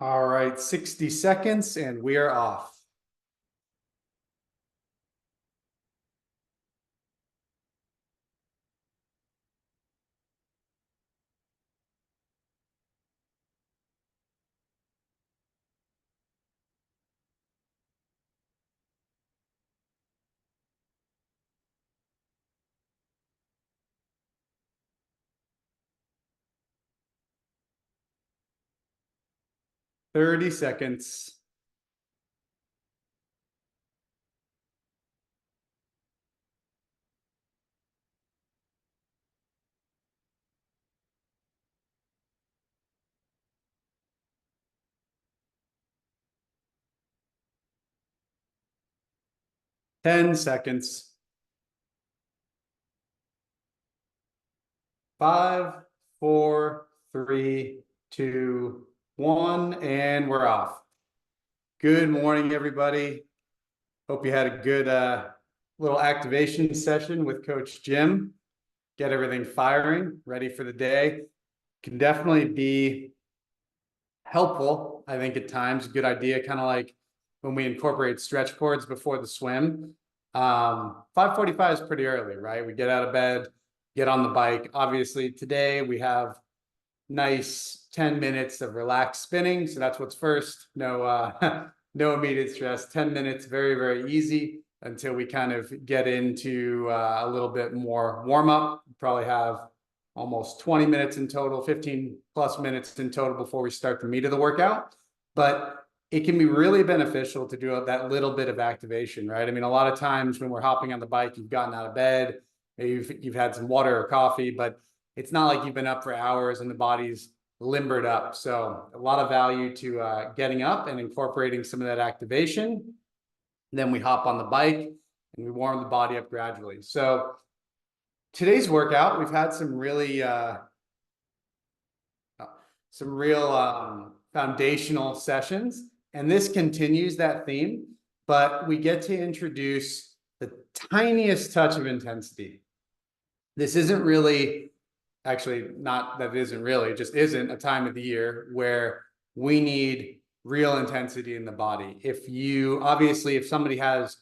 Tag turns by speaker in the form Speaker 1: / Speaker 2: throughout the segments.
Speaker 1: All right, 60 seconds and we are off. Thirty seconds. Ten seconds. 5, 4, 3, 2, 1, and we're off. Good morning, everybody. Hope you had a good little activation session with Coach Jim. Get everything firing, ready for the day. Can definitely be helpful, I think, at times. Good idea, kind of like when we incorporate stretch cords before the swim. 5:45 is pretty early, right? We get out of bed, get on the bike. Obviously, today we have nice 10 minutes of relaxed spinning. So that's what's first. No, no immediate stress. 10 minutes, very, very easy until we kind of get into a little bit more warm up. Probably have almost 20 minutes in total, 15 plus minutes in total before we start the meat of the workout. But it can be really beneficial to do that little bit of activation, right? I mean, a lot of times when we're hopping on the bike, you've gotten out of bed, maybe you've had some water or coffee, but it's not like you've been up for hours and the body's limbered up. So a lot of value to getting up and incorporating some of that activation. Then we hop on the bike and we warm the body up gradually. So today's workout, we've had some really foundational sessions, and this continues that theme, but we get to introduce the tiniest touch of intensity. This isn't really, actually, not that it isn't really, it just isn't a time of the year where we need real intensity in the body. If somebody has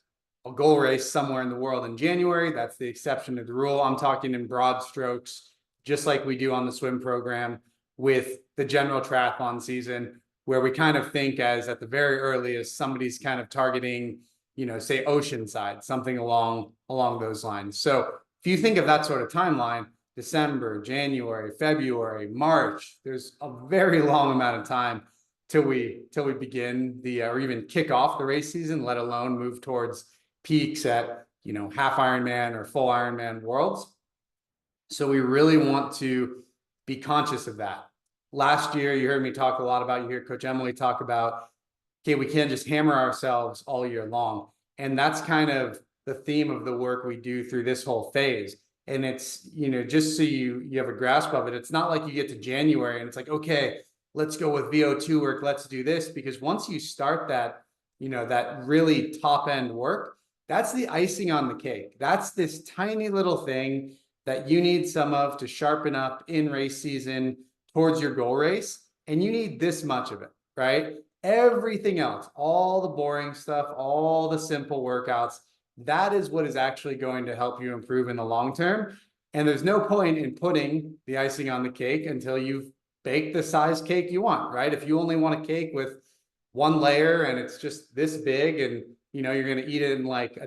Speaker 1: a goal race somewhere in the world in January, that's the exception to the rule. I'm talking in broad strokes, just like we do on the swim program with the general triathlon season, where we kind of think as at the very earliest, somebody's kind of targeting, say Oceanside, something along those lines. So if you think of that sort of timeline, December, January, February, March, there's a very long amount of time till we begin or even kick off the race season, let alone move towards peaks at, half Ironman or full Ironman worlds. So we really want to be conscious of that. Last year, you heard me talk a lot about, you hear Coach Emily talk about, okay, we can't just hammer ourselves all year long. And that's kind of the theme of the work we do through this whole phase. And it's, just so you have a grasp of it, it's not like you get to January and it's like, okay, let's go with VO2 work, let's do this. Because once you start that, that really top end work, that's the icing on the cake. That's this tiny little thing that you need some of to sharpen up in race season towards your goal race. And you need this much of it, right? Everything else, all the boring stuff, all the simple workouts, that is what is actually going to help you improve in the long term. And there's no point in putting the icing on the cake until you've baked the size cake you want, right? If you only want a cake with one layer and it's just this big and you're going to eat it in like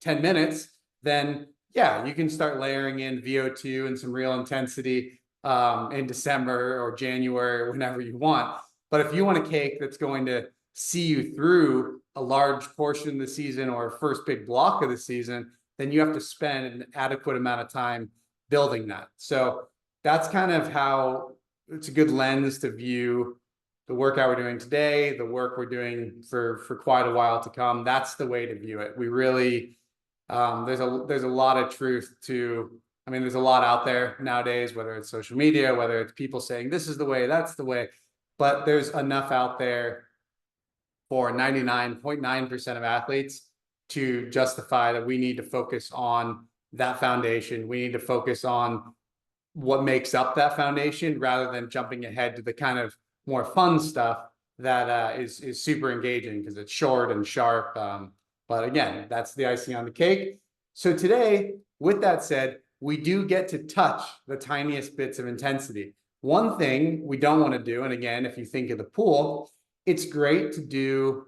Speaker 1: 10 minutes, then yeah, you can start layering in VO2 and some real intensity in December or January or whenever you want. But if you want a cake that's going to see you through a large portion of the season or first big block of the season, then you have to spend an adequate amount of time building that. So that's kind of how it's a good lens to view the workout we're doing today, the work we're doing for quite a while to come. That's the way to view it. We really, there's a lot of truth to, there's a lot out there nowadays, whether it's social media, whether it's people saying this is the way, that's the way, but there's enough out there for 99.9% of athletes to justify that we need to focus on that foundation. We need to focus on what makes up that foundation rather than jumping ahead to the kind of more fun stuff that is super engaging because it's short and sharp. But again, that's the icing on the cake. So today, with that said, we do get to touch the tiniest bits of intensity. One thing we don't want to do, and again, if you think of the pool, it's great to do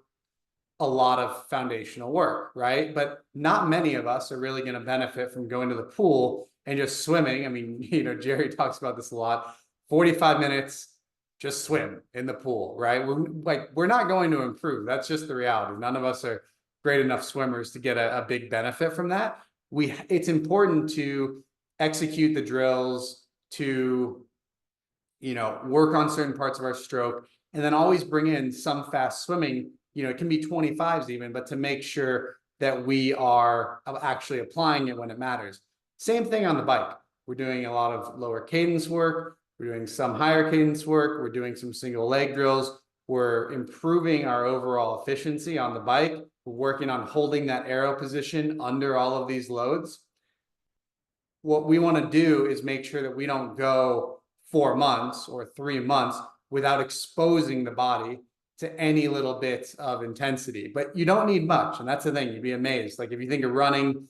Speaker 1: a lot of foundational work, right? But not many of us are really going to benefit from going to the pool and just swimming. I mean, Jerry talks about this a lot. 45 minutes, just swim in the pool, right? We're not going to improve. That's just the reality. None of us are great enough swimmers to get a big benefit from that. It's important to execute the drills, to work on certain parts of our stroke, and then always bring in some fast swimming. It can be 25s even, but to make sure that we are actually applying it when it matters. Same thing on the bike. We're doing a lot of lower cadence work. We're doing some higher cadence work. We're doing some single leg drills. We're improving our overall efficiency on the bike. We're working on holding that aero position under all of these loads. What we want to do is make sure that we don't go 4 months or 3 months without exposing the body to any little bit of intensity. But you don't need much, and that's the thing. You'd be amazed. Like if you think of running,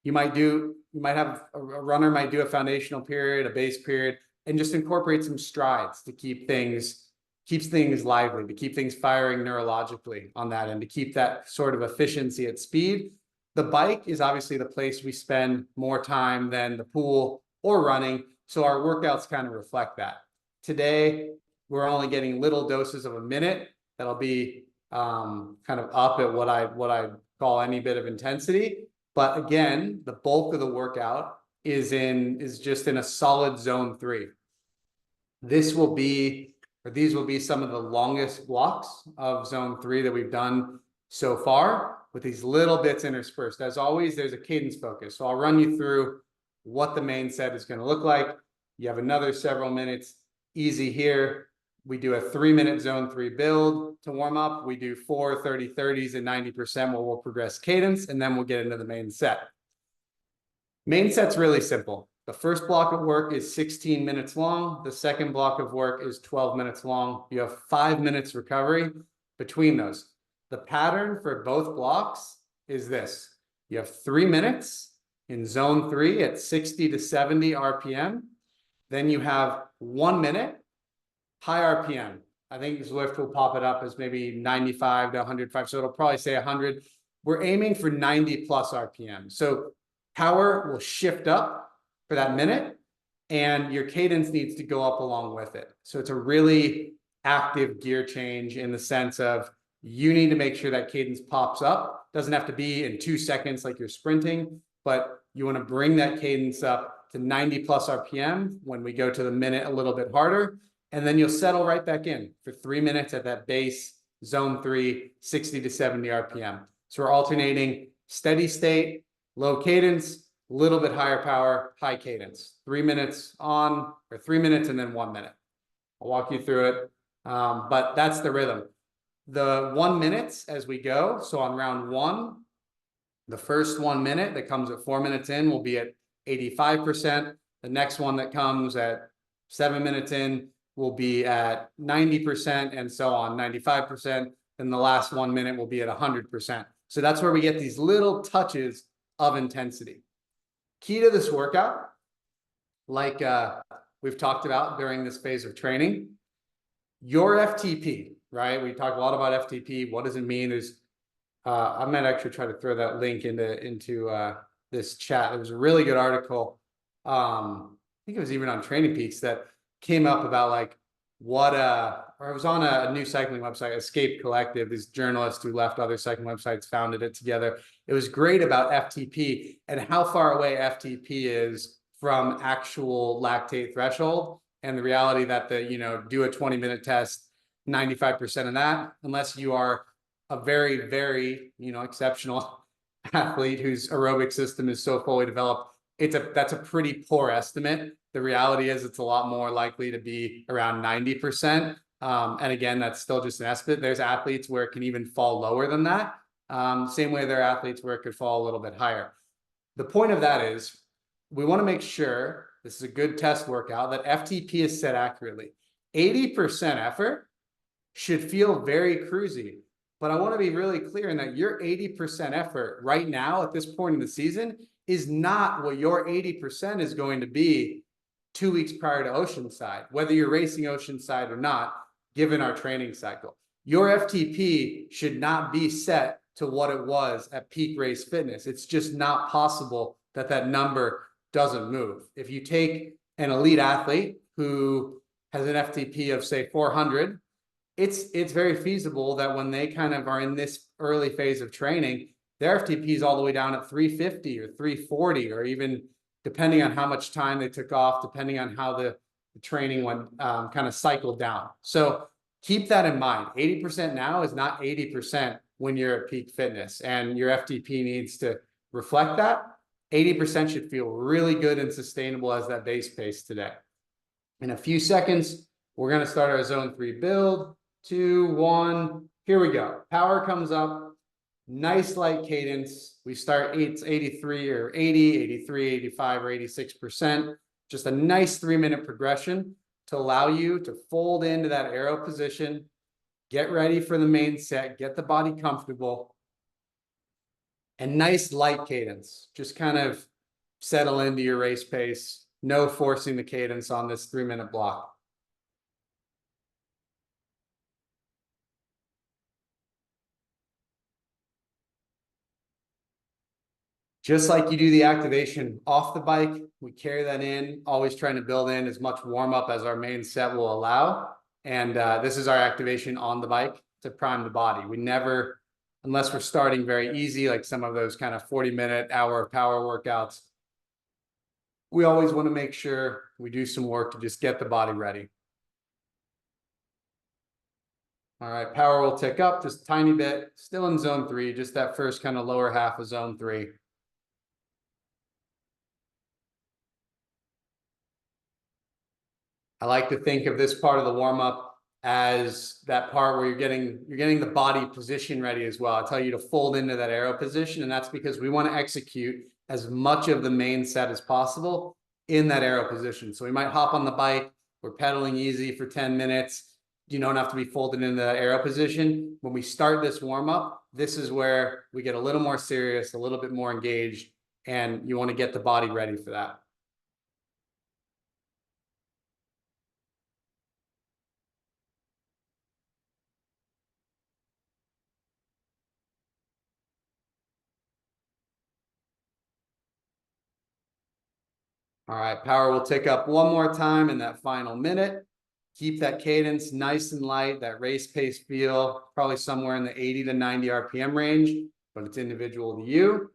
Speaker 1: you might have a runner might do a foundational period, a base period, and just incorporate some strides to keeps things lively, to keep things firing neurologically on that end, to keep that sort of efficiency at speed. The bike is obviously the place we spend more time than the pool or running, so our workouts kind of reflect that. Today, we're only getting little doses of a minute. That'll be kind of up at what I call any bit of intensity. But again, the bulk of the workout is just in a solid zone 3. These will be some of the longest blocks of zone 3 that we've done so far, with these little bits interspersed. As always, there's a cadence focus. So I'll run you through what the main set is going to look like. You have another several minutes easy here. We do a 3-minute zone 3 build to warm up. We do 4 30-30s and 90% where we'll progress cadence, and then we'll get into the main set. Main set's really simple. The first block of work is 16 minutes long. The second block of work is 12 minutes long. You have 5 minutes recovery between those. The pattern for both blocks is this. You have 3 minutes in zone 3 at 60 to 70 RPM. Then you have 1 minute, high RPM. I think Zwift will pop it up as maybe 95 to 105. So it'll probably say 100. We're aiming for 90 plus RPM. So power will shift up for that minute, and your cadence needs to go up along with it. So it's a really active gear change in the sense of you need to make sure that cadence pops up. Doesn't have to be in 2 seconds like you're sprinting, but you want to bring that cadence up to 90 plus RPM when we go to the minute a little bit harder. And then you'll settle right back in for 3 minutes at that base zone 3, 60 to 70 RPM. So we're alternating steady state, low cadence, a little bit higher power, high cadence. 3 minutes on, or 3 minutes and then 1 minute. I'll walk you through it. But that's the rhythm. The 1 minute as we go. So on round 1, the first 1 minute that comes at 4 minutes in will be at 85%. The next one that comes at 7 minutes in will be at 90%, and so on, 95%. Then the last 1 minute will be at 100%. So that's where we get these little touches of intensity. Key to this workout, like we've talked about during this phase of training, your FTP, right? We talk a lot about FTP. What does it mean? I might actually try to throw that link into this chat. It was a really good article. I think it was even on Training Peaks that came up about like or it was on a new cycling website, Escape Collective. These journalists who left other cycling websites founded it together. It was great about FTP and how far away FTP is from actual lactate threshold, and the reality that do a 20-minute test, 95% of that, unless you are a very, very, exceptional athlete whose aerobic system is so fully developed, that's a pretty poor estimate. The reality is it's a lot more likely to be around 90%. And again, that's still just an estimate. There's athletes where it can even fall lower than that. Same way there are athletes where it could fall a little bit higher. The point of that is we want to make sure this is a good test workout, that FTP is set accurately. 80% effort should feel very cruisy. But I want to be really clear in that your 80% effort right now at this point in the season is not what your 80% is going to be 2 weeks prior to Oceanside, whether you're racing Oceanside or not, given our training cycle. Your FTP should not be set to what it was at peak race fitness. It's just not possible that that number doesn't move. If you take an elite athlete who has an FTP of say 400, it's very feasible that when they kind of are in this early phase of training, their FTP is all the way down at 350 or 340, or even depending on how much time they took off, depending on how the training went kind of cycled down. So keep that in mind. 80% now is not 80% when you're at peak fitness, and your FTP needs to reflect that. 80% should feel really good and sustainable as that base pace today. In a few seconds, we're going to start our zone 3 build. 2, 1, here we go. Power comes up, nice light cadence. We start 83 or 80, 83, 85 or 86%. Just a nice 3-minute progression to allow you to fold into that aero position, get ready for the main set, get the body comfortable, and nice light cadence. Just kind of settle into your race pace. No forcing the cadence on this 3-minute block. Just like you do the activation off the bike, we carry that in, always trying to build in as much warm up as our main set will allow. And this is our activation on the bike to prime the body. We never, unless we're starting very easy, like some of those kind of 40-minute hour power workouts, we always want to make sure we do some work to just get the body ready. All right, power will tick up just a tiny bit, still in zone 3, just that first kind of lower half of zone 3. I like to think of this part of the warm-up as that part where you're getting the body position ready as well. I tell you to fold into that aero position, and that's because we want to execute as much of the main set as possible in that aero position. So we might hop on the bike, we're pedaling easy for 10 minutes. You don't have to be folded into that aero position. When we start this warm-up, this is where we get a little more serious, a little bit more engaged, and you want to get the body ready for that. All right, power will tick up one more time in that final minute. Keep that cadence nice and light, that race pace feel, probably somewhere in the 80 to 90 RPM range, but it's individual to you.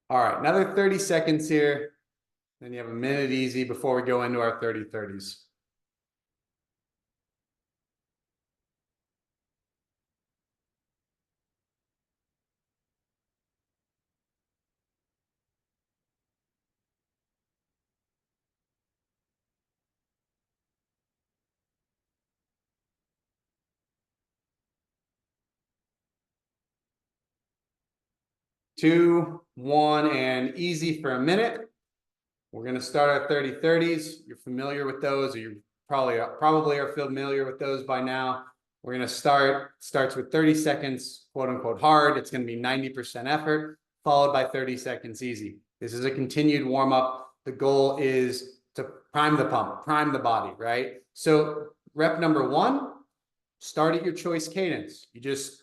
Speaker 1: All right, another 30 seconds here. Then you have a minute easy before we go into our 30-30s. Two, one, and easy for a minute. We're going to start our 30-30s. You're familiar with those, or you probably are familiar with those by now. We're going to starts with 30 seconds, quote unquote, hard. It's going to be 90% effort, followed by 30 seconds easy. This is a continued warm up. The goal is to prime the pump, prime the body, right? So rep number 1, start at your choice cadence. You just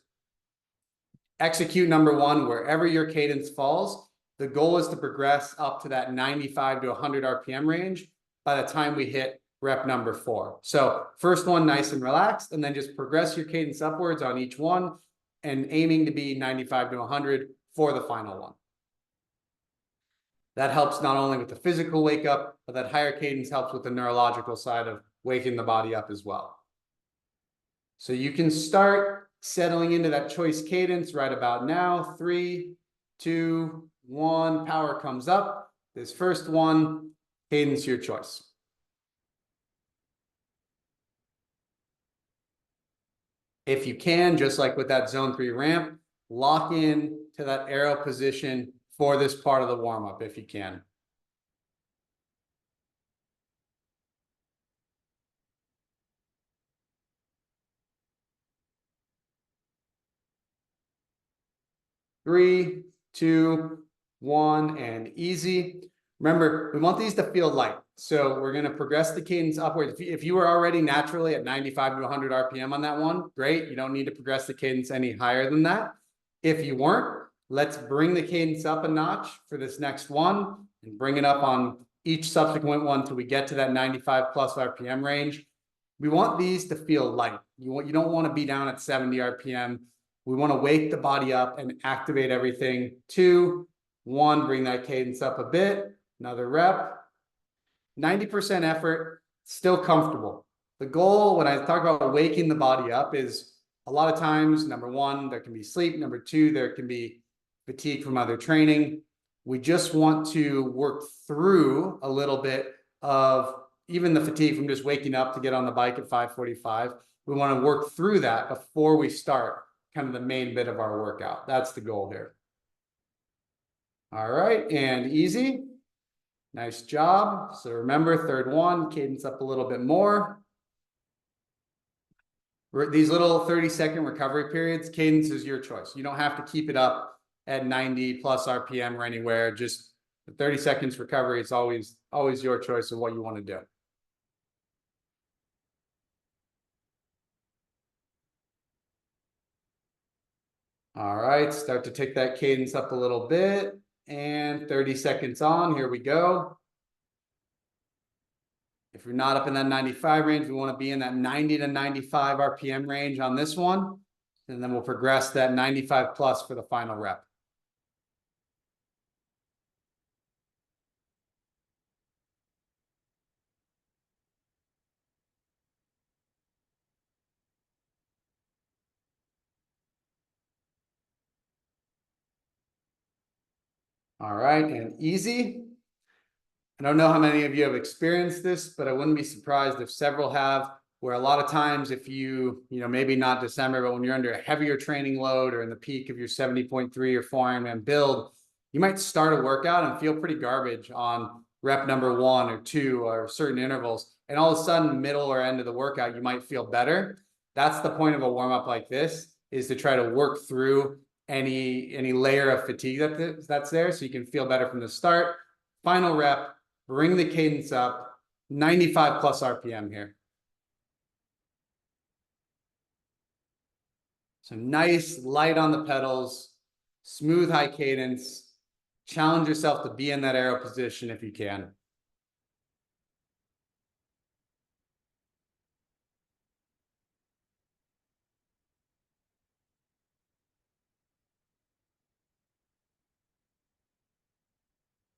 Speaker 1: execute number 1 wherever your cadence falls. The goal is to progress up to that 95 to 100 RPM range by the time we hit rep number 4. So first one, nice and relaxed, and then just progress your cadence upwards on each one and aiming to be 95 to 100 for the final one. That helps not only with the physical wake up, but that higher cadence helps with the neurological side of waking the body up as well. So you can start settling into that choice cadence right about now. 3, 2, 1, power comes up. This first one, cadence your choice. If you can, just like with that zone 3 ramp, lock in to that arrow position for this part of the warm-up if you can. Three, two, one, and easy. Remember, we want these to feel light. So we're going to progress the cadence upward. If you were already naturally at 95 to 100 RPM on that one, great. You don't need to progress the cadence any higher than that. If you weren't, let's bring the cadence up a notch for this next one and bring it up on each subsequent one till we get to that 95 plus RPM range. We want these to feel light. You don't want to be down at 70 RPM. We want to wake the body up and activate everything. 2, 1, bring that cadence up a bit. Another rep. 90% effort, still comfortable. The goal when I talk about waking the body up is a lot of times, number 1, there can be sleep. Number 2, there can be fatigue from other training. We just want to work through a little bit of even the fatigue from just waking up to get on the bike at 5:45. We want to work through that before we start kind of the main bit of our workout. That's the goal here. All right, and easy. Nice job. So remember, third one, cadence up a little bit more. These little 30-second recovery periods, cadence is your choice. You don't have to keep it up at 90 plus RPM or anywhere. Just the 30 seconds recovery is always your choice of what you want to do. All right, start to take that cadence up a little bit. And 30 seconds on, here we go. If you're not up in that 95 range, we want to be in that 90 to 95 RPM range on this one. And then we'll progress that 95 plus for the final rep. All right, and easy. I don't know how many of you have experienced this, but I wouldn't be surprised if several have, where a lot of times if you maybe not December, but when you're under a heavier training load or in the peak of your 70.3 or 4 Ironman build, you might start a workout and feel pretty garbage on rep number 1 or 2 or certain intervals. And all of a sudden, middle or end of the workout, you might feel better. That's the point of a warm-up like this, is to try to work through any layer of fatigue that's there so you can feel better from the start. Final rep, bring the cadence up, 95 plus RPM here. So nice, light on the pedals, smooth high cadence. Challenge yourself to be in that arrow position if you can.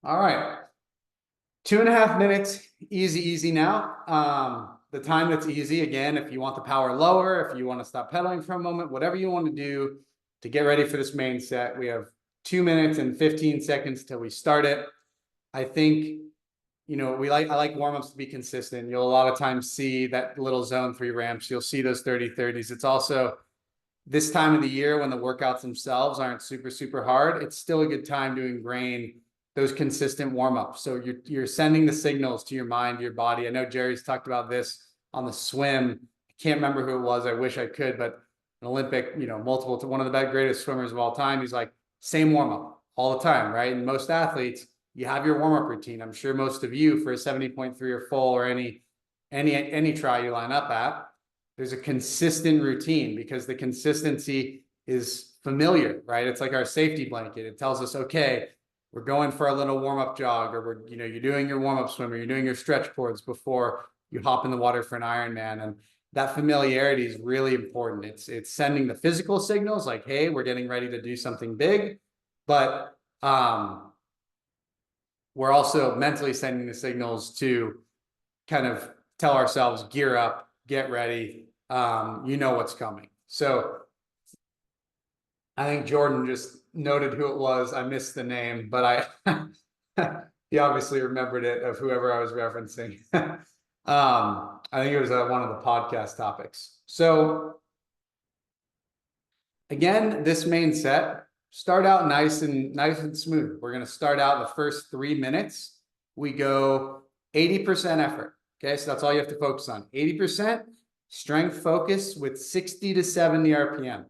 Speaker 1: All right. 2.5 minutes, easy now. The time that's easy, again, if you want the power lower, if you want to stop pedaling for a moment, whatever you want to do to get ready for this main set. We have 2 minutes and 15 seconds till we start it. I think, I like warm-ups to be consistent. You'll a lot of times see that little zone 3 ramps. You'll see those 30-30s. It's also this time of the year when the workouts themselves aren't super hard. It's still a good time to ingrain those consistent warm-ups. So you're sending the signals to your mind, your body. I know Jerry's talked about this on the swim. I can't remember who it was. I wish I could, but an Olympic, multiple to one of the greatest swimmers of all time. He's like, same warm-up all the time, right? And most athletes, you have your warm-up routine. I'm sure most of you for a 70.3 or full or any try you line up at, there's a consistent routine because the consistency is familiar, right? It's like our safety blanket. It tells us, okay, we're going for a little warm-up jog, or you're doing your warm-up swim, or you're doing your stretch cords before you hop in the water for an Ironman. And that familiarity is really important. It's sending the physical signals like, hey, we're getting ready to do something big, but we're also mentally sending the signals to kind of tell ourselves, gear up, get ready. You know what's coming. So I think Jordan just noted who it was. I missed the name, but he obviously remembered it of whoever I was referencing. I think it was one of the podcast topics. So again, this main set, start out nice and smooth. We're going to start out the first 3 minutes. We go 80% effort. Okay, so that's all you have to focus on. 80% strength focus with 60 to 70 RPM.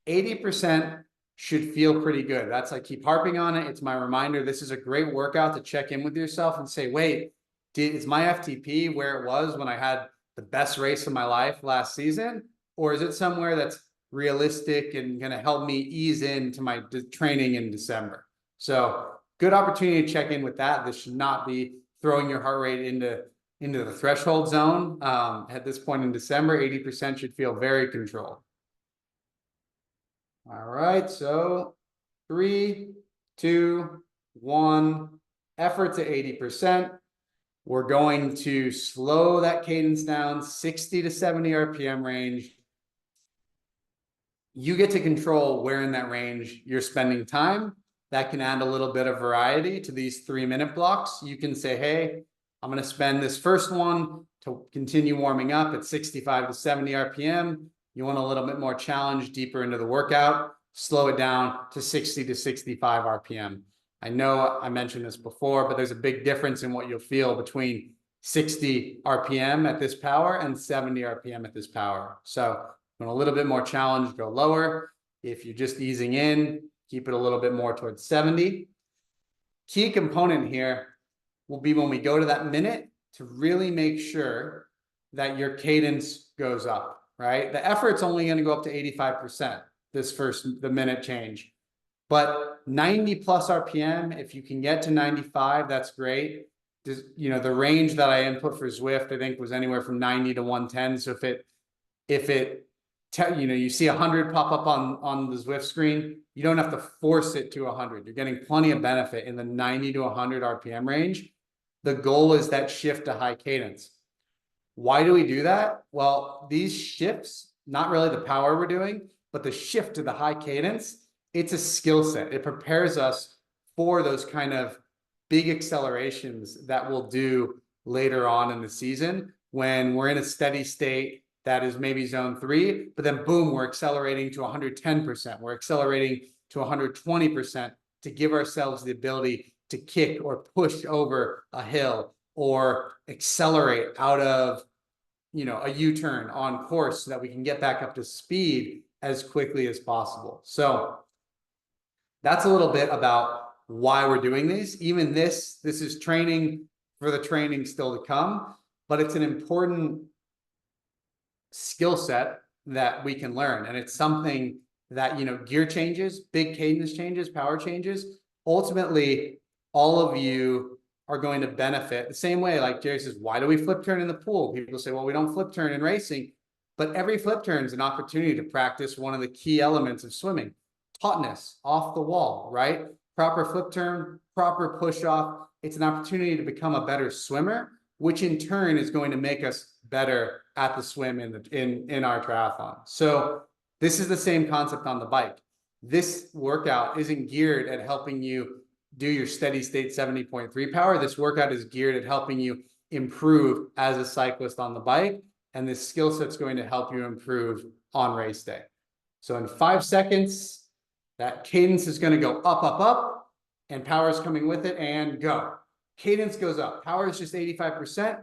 Speaker 1: 80% should feel pretty good. That's, I keep harping on it. It's my reminder. This is a great workout to check in with yourself and say, wait, is my FTP where it was when I had the best race of my life last season? Or is it somewhere that's realistic and going to help me ease into my training in December? So good opportunity to check in with that. This should not be throwing your heart rate into the threshold zone. At this point in December, 80% should feel very controlled. All right, so 3, 2, 1, effort to 80%. We're going to slow that cadence down, 60 to 70 RPM range. You get to control where in that range you're spending time. That can add a little bit of variety to these 3-minute blocks. You can say, hey, I'm going to spend this first one to continue warming up at 65 to 70 RPM. You want a little bit more challenge deeper into the workout, slow it down to 60 to 65 RPM. I know I mentioned this before, but there's a big difference in what you'll feel between 60 RPM at this power and 70 RPM at this power. So when a little bit more challenge, go lower. If you're just easing in, keep it a little bit more towards 70. Key component here will be when we go to that minute to really make sure that your cadence goes up, right? The effort's only going to go up to 85% the minute change. But 90 plus RPM, if you can get to 95, that's great. You know, the range that I input for Zwift, I think was anywhere from 90 to 110. So if it you see 100 pop up on the Zwift screen, you don't have to force it to 100. You're getting plenty of benefit in the 90 to 100 RPM range. The goal is that shift to high cadence. Why do we do that? Well, these shifts, not really the power we're doing, but the shift to the high cadence, it's a skill set. It prepares us for those kind of big accelerations that we'll do later on in the season when we're in a steady state that is maybe zone 3, but then boom, we're accelerating to 110%. We're accelerating to 120% to give ourselves the ability to kick or push over a hill or accelerate out of, you know, a U-turn on course so that we can get back up to speed as quickly as possible. So that's a little bit about why we're doing these. Even this is training for the training still to come, but it's an important skill set that we can learn. And it's something that, you know, gear changes, big cadence changes, power changes, ultimately all of you are going to benefit the same way. Like Jerry says, why do we flip turn in the pool? People say, well, we don't flip turn in racing, but every flip turn is an opportunity to practice one of the key elements of swimming, tautness, off the wall, right? Proper flip turn, proper push off. It's an opportunity to become a better swimmer, which in turn is going to make us better at the swim in our triathlon. So this is the same concept on the bike. This workout isn't geared at helping you do your steady state 70.3 power. This workout is geared at helping you improve as a cyclist on the bike. And this skill set's going to help you improve on race day. So in 5 seconds, that cadence is going to go up, up, up, and power is coming with it, and go. Cadence goes up. Power is just 85%.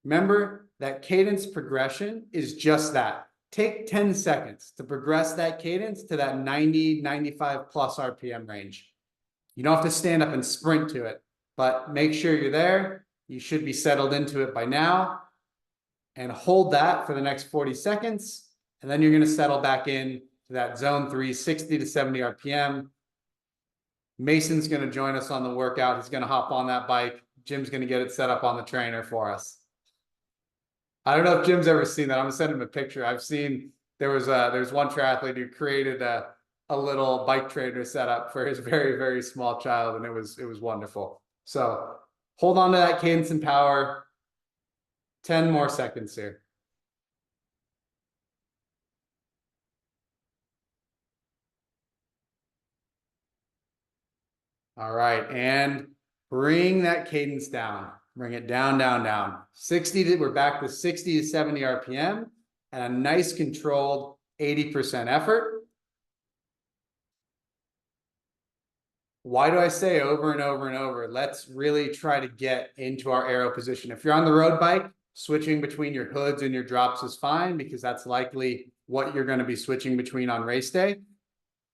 Speaker 1: Remember that cadence progression is just that. Take 10 seconds to progress that cadence to that 90, 95 plus RPM range. You don't have to stand up and sprint to it, but make sure you're there. You should be settled into it by now. And hold that for the next 40 seconds. And then you're going to settle back in to that zone 3, 60 to 70 RPM. Mason's going to join us on the workout. He's going to hop on that bike. Jim's going to get it set up on the trainer for us. I don't know if Jim's ever seen that. I'm going to send him a picture. I've seen there's one triathlete who created a little bike trainer setup for his very, very small child, and it was wonderful. So hold on to that cadence and power. 10 more seconds here. All right, and bring that cadence down. Bring it down, down, down. 60 to, we're back to 60 to 70 RPM and a nice controlled 80% effort. Why do I say over and over and over? Let's really try to get into our aero position. If you're on the road bike, switching between your hoods and your drops is fine because that's likely what you're going to be switching between on race day.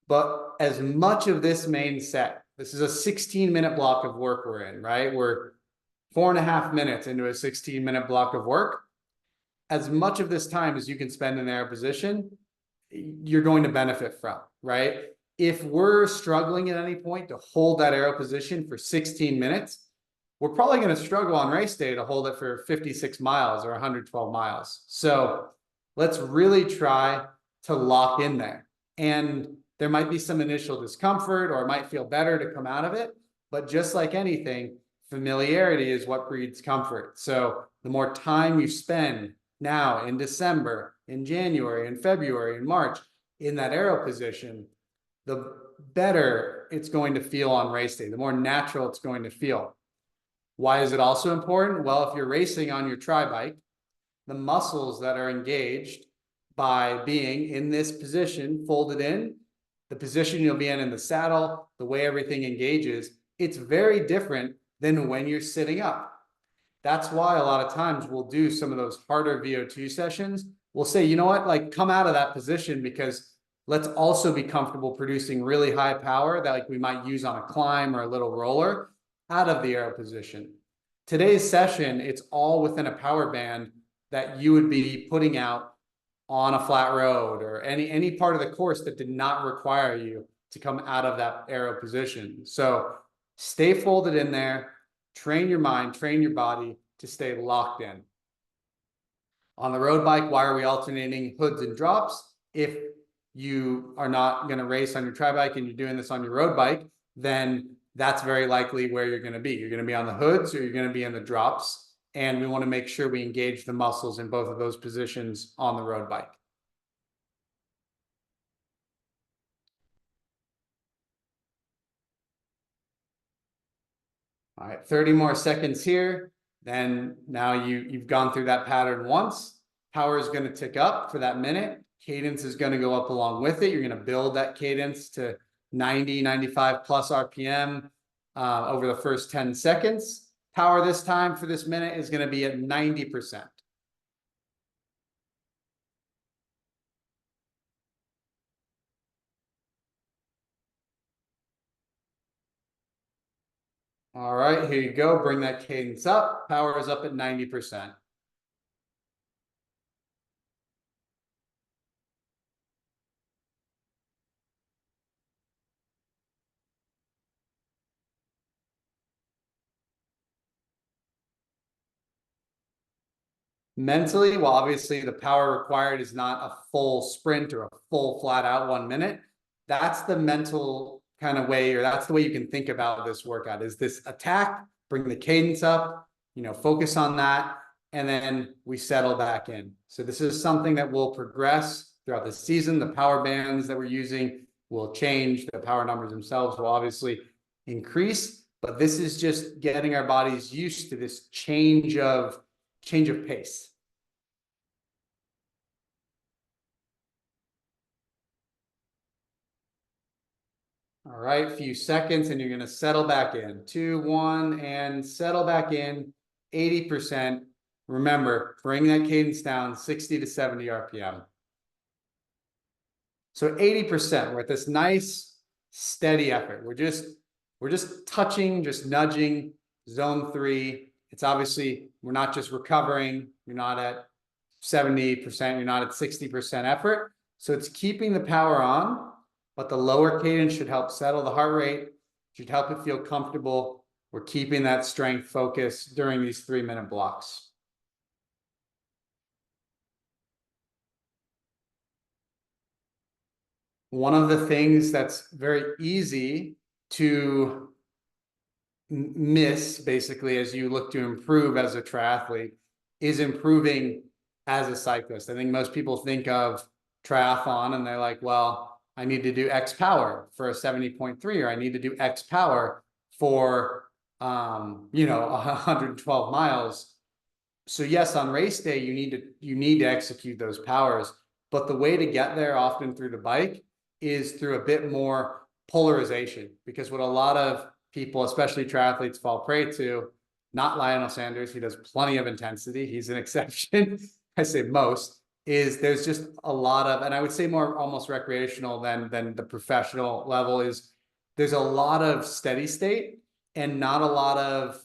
Speaker 1: But as much of this main set, this is a 16-minute block of work we're in, right? We're 4.5 minutes into a 16-minute block of work. As much of this time as you can spend in aero position, you're going to benefit from, right? If we're struggling at any point to hold that aero position for 16 minutes, we're probably going to struggle on race day to hold it for 56 miles or 112 miles. So let's really try to lock in there. And there might be some initial discomfort, or it might feel better to come out of it. But just like anything, familiarity is what breeds comfort. So the more time you spend now in December, in January, in February, in March, in that aero position, the better it's going to feel on race day, the more natural it's going to feel. Why is it also important? Well, if you're racing on your tri-bike, the muscles that are engaged by being in this position, folded in, the position you'll be in the saddle, the way everything engages, it's very different than when you're sitting up. That's why a lot of times we'll do some of those harder VO2 sessions. We'll say, you know what, like come out of that position because let's also be comfortable producing really high power that like we might use on a climb or a little roller out of the aero position. Today's session, it's all within a power band that you would be putting out on a flat road or any part of the course that did not require you to come out of that aero position. So stay folded in there, train your mind, train your body to stay locked in. On the road bike, why are we alternating hoods and drops? If you are not going to race on your tri-bike and you're doing this on your road bike, then that's very likely where you're going to be. You're going to be on the hoods or you're going to be in the drops. And we want to make sure we engage the muscles in both of those positions on the road bike. All right, 30 more seconds here. Then now you've gone through that pattern once. Power is going to tick up for that minute. Cadence is going to go up along with it. You're going to build that cadence to 90, 95 plus RPM over the first 10 seconds. Power this time for this minute is going to be at 90%. All right, here you go. Bring that cadence up. Power is up at 90%. Mentally, well, obviously the power required is not a full sprint or a full flat out 1 minute. That's the mental kind of way, or that's the way you can think about this workout is this attack, bring the cadence up, focus on that, and then we settle back in. So this is something that will progress throughout the season. The power bands that we're using will change. The power numbers themselves will obviously increase, but this is just getting our bodies used to this change of pace. All right, few seconds, and you're going to settle back in. 2, 1, and settle back in. 80%. Remember, bring that cadence down 60 to 70 RPM. So 80%, we're at this nice, steady effort. We're just touching, just nudging zone 3. It's obviously, we're not just recovering. You're not at 70%. You're not at 60% effort. So it's keeping the power on, but the lower cadence should help settle the heart rate, should help it feel comfortable. We're keeping that strength focus during these 3-minute blocks. One of the things that's very easy to miss, basically, as you look to improve as a triathlete, is improving as a cyclist. I think most people think of triathlon and they're like, well, I need to do X power for a 70.3, or I need to do X power for, 112 miles. So yes, on race day, you need to execute those powers, but the way to get there often through the bike is through a bit more polarization, because what a lot of people, especially triathletes, fall prey to, not Lionel Sanders, he does plenty of intensity, he's an exception, I say most, is there's just a lot of, and I would say more almost recreational than the professional level, is there's a lot of steady state and not a lot of,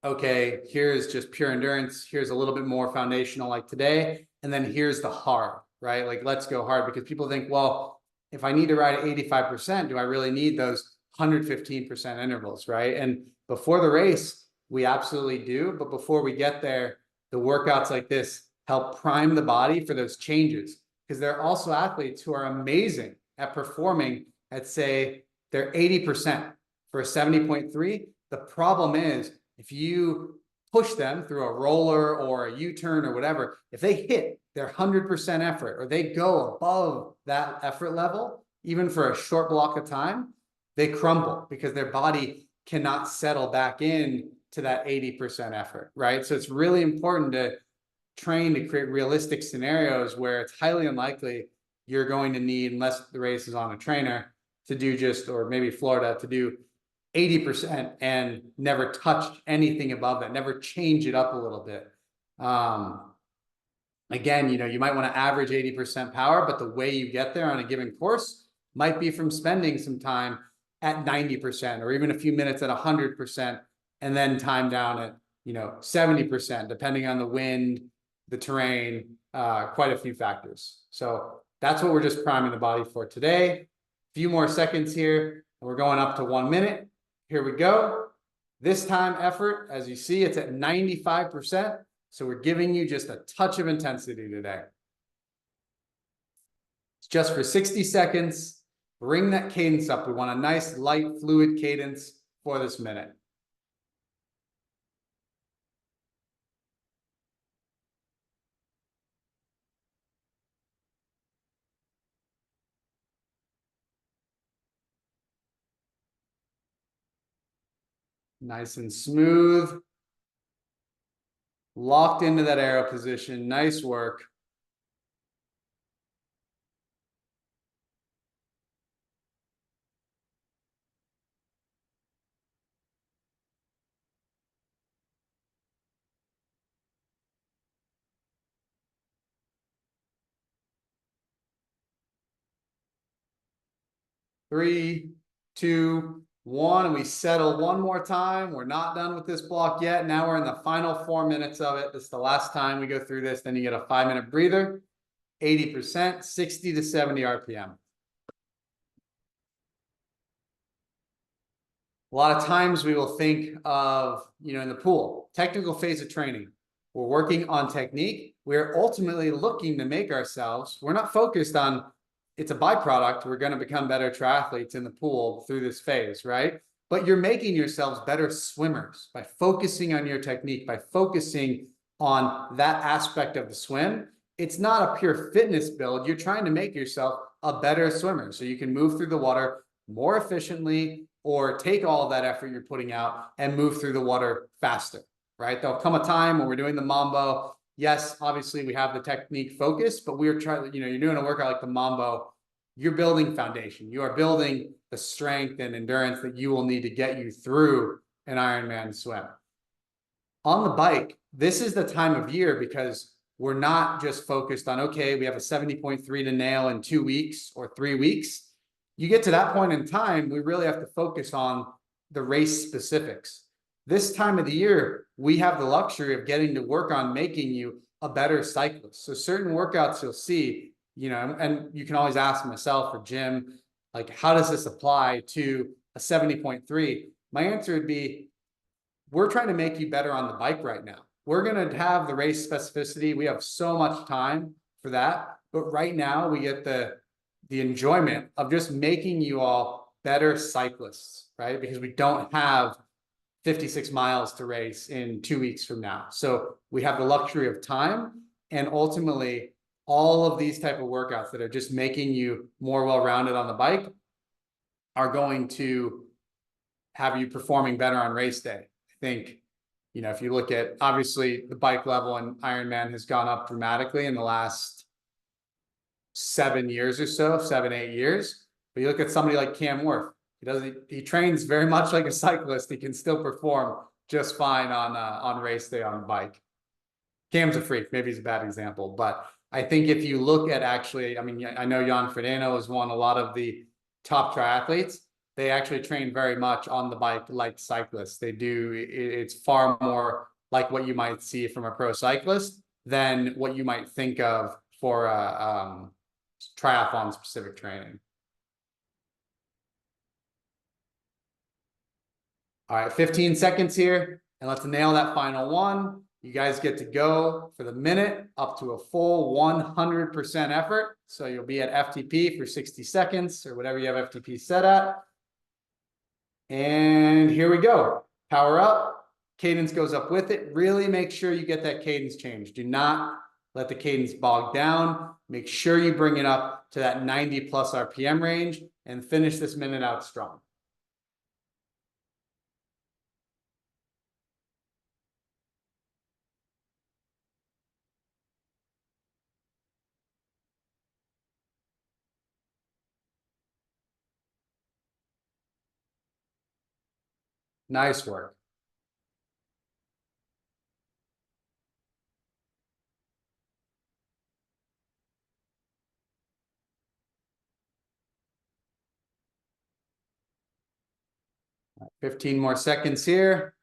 Speaker 1: okay, here's just pure endurance, here's a little bit more foundational like today, and then here's the hard, right? Like, let's go hard, because people think, well, if I need to ride at 85%, do I really need those 115% intervals, right? And before the race, we absolutely do, but before we get there, the workouts like this help prime the body for those changes, because there are also athletes who are amazing at performing at, say, they're 80% for a 70.3. The problem is, if you push them through a roller or a U-turn or whatever, if they hit their 100% effort, or they go above that effort level, even for a short block of time, they crumble because their body cannot settle back in to that 80% effort, right? So it's really important to train to create realistic scenarios where it's highly unlikely you're going to need, unless the race is on a trainer, to do just, or maybe Florida, to do 80% and never touch anything above that, never change it up a little bit. Again, you might want to average 80% power, but the way you get there on a given course might be from spending some time at 90%, or even a few minutes at 100%, and then time down at 70%, depending on the wind, the terrain, quite a few factors. So that's what we're just priming the body for today. A few more seconds here, and we're going up to 1 minute. Here we go. This time effort, as you see, it's at 95%. So we're giving you just a touch of intensity today. It's just for 60 seconds. Bring that cadence up. We want a nice, light, fluid cadence for this minute. Nice and smooth. Locked into that arrow position. Nice work. Three, two, one, and we settle one more time. We're not done with this block yet. Now we're in the final 4 minutes of it. This is the last time we go through this. Then you get a 5-minute breather, 80%, 60 to 70 RPM. A lot of times we will think of, in the pool, technical phase of training. We're working on technique. We're ultimately looking to make ourselves, we're not focused on, it's a byproduct, we're going to become better triathletes in the pool through this phase, right? But you're making yourselves better swimmers by focusing on your technique, by focusing on that aspect of the swim. It's not a pure fitness build. You're trying to make yourself a better swimmer so you can move through the water more efficiently, or take all of that effort you're putting out and move through the water faster, right? There'll come a time when we're doing the Mambo. Yes, obviously we have the technique focus, but we're trying, you're doing a workout like the Mambo, you're building foundation. You are building the strength and endurance that you will need to get you through an Ironman swim. On the bike, this is the time of year because we're not just focused on, okay, we have a 70.3 to nail in 2 weeks or 3 weeks. You get to that point in time, we really have to focus on the race specifics. This time of the year, we have the luxury of getting to work on making you a better cyclist. So certain workouts you'll see, and you can always ask myself or Jim, like, how does this apply to a 70.3? My answer would be, we're trying to make you better on the bike right now. We're going to have the race specificity. We have so much time for that. But right now we get the enjoyment of just making you all better cyclists, right? Because we don't have 56 miles to race in 2 weeks from now. So we have the luxury of time, and ultimately all of these type of workouts that are just making you more well-rounded on the bike are going to have you performing better on race day. I think, you know, if you look at, obviously the bike level in Ironman has gone up dramatically in the last 7 years or so, 7-8 years. But you look at somebody like Cam Worth, he trains very much like a cyclist. He can still perform just fine on race day on the bike. Cam's a freak. Maybe he's a bad example, but I think if you look at actually, I mean, I know Jan Frodeno has won a lot of the top triathletes. They actually train very much on the bike like cyclists. They do. It's far more like what you might see from a pro cyclist than what you might think of for a triathlon specific training. All right, 15 seconds here, and let's nail that final one. You guys get to go for the minute up to a full 100% effort. So you'll be at FTP for 60 seconds or whatever you have FTP set at. And here we go. Power up. Cadence goes up with it. Really make sure you get that cadence change. Do not let the cadence bog down. Make sure you bring it up to that 90 plus RPM range and finish this minute out strong. Nice work. Right, 15 more seconds here.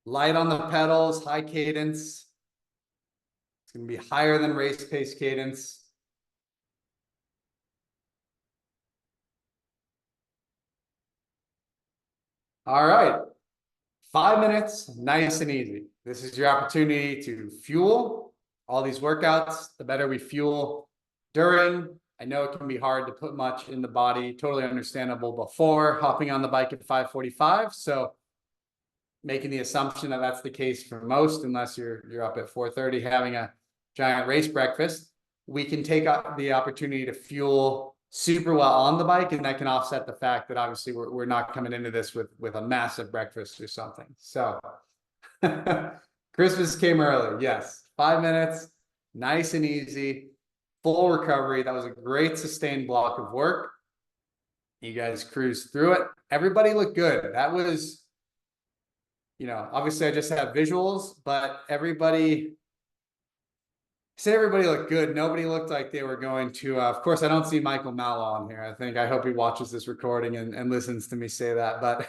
Speaker 1: Light on the pedals, high cadence. It's going to be higher than race pace cadence. All right. 5 minutes, nice and easy. This is your opportunity to fuel all these workouts. The better we fuel during, I know it can be hard to put much in the body, totally understandable before hopping on the bike at 5:45. So making the assumption that that's the case for most, unless you're up at 4:30 having a giant race breakfast, we can take the opportunity to fuel super well on the bike, and that can offset the fact that obviously we're not coming into this with a massive breakfast or something. So Christmas came early. Yes, 5 minutes, nice and easy, full recovery. That was a great sustained block of work. You guys cruised through it. Everybody looked good. That was, you know, obviously I just have visuals, but everybody looked good. Nobody looked like they were going to, of course, I don't see Michael Mallow on here. I hope he watches this recording and listens to me say that, but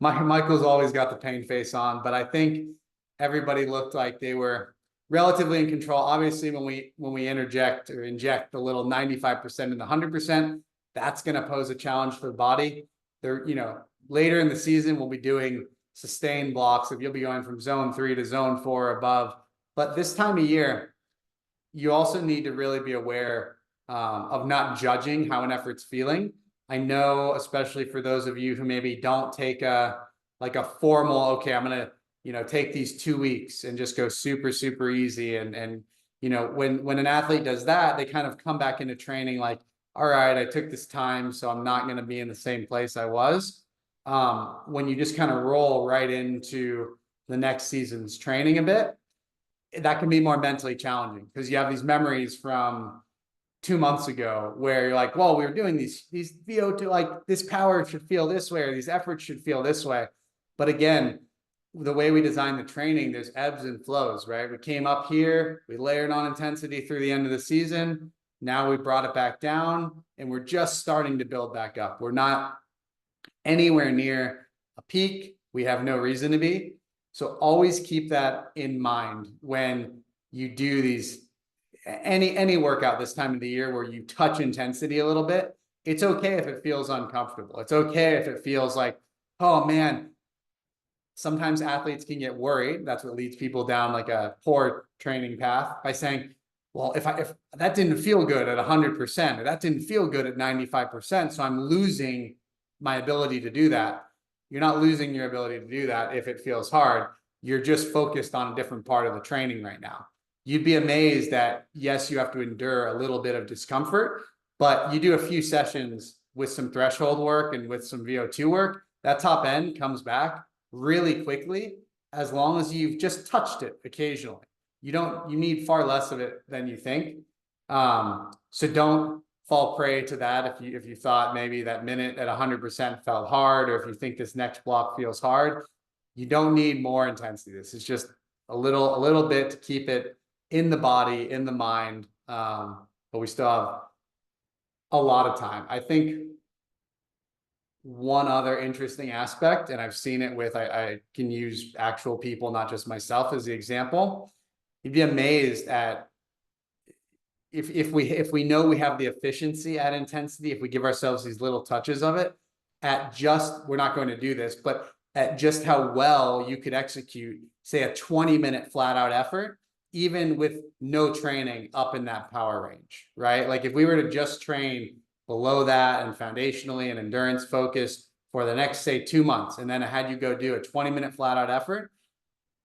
Speaker 1: Michael's always got the pain face on, but I think everybody looked like they were relatively in control. Obviously, when we inject a little 95% and 100%, that's going to pose a challenge for the body. There, you know, later in the season, we'll be doing sustained blocks if you'll be going from zone 3 to zone 4 or above. But this time of year, you also need to really be aware of not judging how an effort's feeling. I know, especially for those of you who maybe don't take a formal, okay, I'm going to, you know, take these 2 weeks and just go super, super easy. And, you know, when an athlete does that, they kind of come back into training like, all right, I took this time, so I'm not going to be in the same place I was. When you just kind of roll right into the next season's training a bit, that can be more mentally challenging because you have these memories from 2 months ago where you're like, well, we were doing these VO2, like this power should feel this way, or these efforts should feel this way. But again, the way we design the training, there's ebbs and flows, right? We came up here, we layered on intensity through the end of the season. Now we brought it back down and we're just starting to build back up. We're not anywhere near a peak. We have no reason to be. So always keep that in mind when you do these, any workout this time of the year where you touch intensity a little bit. It's okay if it feels uncomfortable. It's okay if it feels like, oh man, sometimes athletes can get worried. That's what leads people down like a poor training path by saying, well, if that didn't feel good at 100%, or that didn't feel good at 95%, so I'm losing my ability to do that. You're not losing your ability to do that if it feels hard. You're just focused on a different part of the training right now. You'd be amazed that, yes, you have to endure a little bit of discomfort, but you do a few sessions with some threshold work and with some VO2 work, that top end comes back really quickly as long as you've just touched it occasionally. You need far less of it than you think. So don't fall prey to that if you thought maybe that minute at 100% felt hard, or if you think this next block feels hard. You don't need more intensity. This is just a little bit to keep it in the body, in the mind. But we still have a lot of time. I think one other interesting aspect, and I've seen it with, I can use actual people, not just myself, as the example. You'd be amazed at if we know we have the efficiency at intensity, if we give ourselves these little touches of it, we're not going to do this, but at just how well you could execute, say, a 20-minute flat out effort, even with no training up in that power range, right? Like if we were to just train below that and foundationally and endurance focused for the next, say, 2 months, and then I had you go do a 20-minute flat out effort,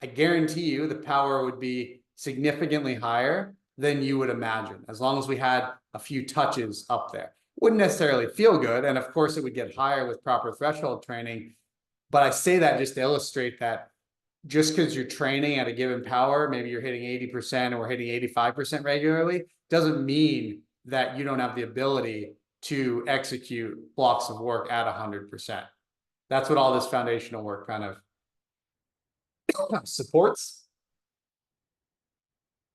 Speaker 1: I guarantee you the power would be significantly higher than you would imagine, as long as we had a few touches up there. Wouldn't necessarily feel good, and of course it would get higher with proper threshold training, but I say that just to illustrate that just because you're training at a given power, maybe you're hitting 80% or hitting 85% regularly, doesn't mean that you don't have the ability to execute blocks of work at 100%. That's what all this foundational work kind of supports.